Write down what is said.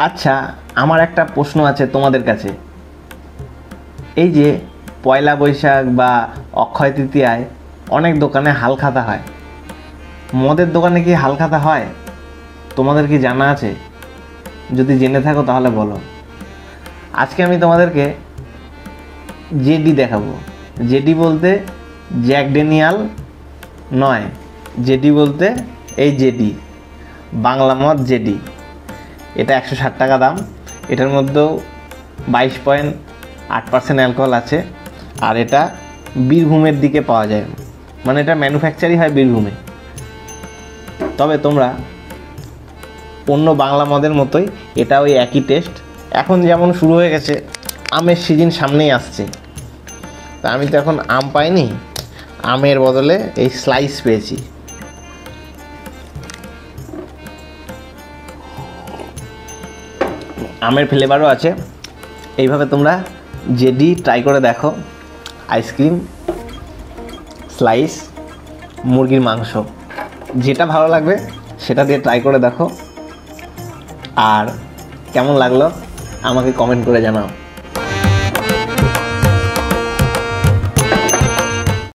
আচ্ছা, আমার একটা প্রশ্ন আছে তোমাদের কাছে। এই যে পয়লা বৈশাখ বা অক্ষয় তৃতীয়ায় অনেক দোকানে হালখাতা হয়, মদের দোকানে কি হালখাতা হয়? তোমাদের কি জানা আছে? যদি জেনে থাকো তাহলে বলো। আজকে আমি তোমাদেরকে জেডি দেখাবো। জেডি বলতে জ্যাক ড্যানিয়েল নয়, জেডি বলতে এই জেডি, বাংলা মদ জেডি। এটা 160 টাকা দাম। এটার মধ্যেও 22.8% অ্যালকোহল আছে। আর এটা বীরভূমের দিকে পাওয়া যায়, মানে এটা ম্যানুফ্যাকচারই হয় বীরভূমে। তবে তোমরা অন্য বাংলা মদের মতোই এটা ওই একই টেস্ট। এখন যেমন শুরু হয়ে গেছে, আমের সিজন সামনেই আসছে, তা আমি তো এখন আম পাইনি, আমের বদলে এই স্লাইস পেয়েছি। আমের ফ্লেভারও আছে। এইভাবে তোমরা জেডি ট্রাই করে দেখো। আইসক্রিম, স্লাইস, মুরগির মাংস, যেটা ভালো লাগবে সেটা দিয়ে ট্রাই করে দেখো। আর কেমন লাগলো আমাকে কমেন্ট করে জানাও।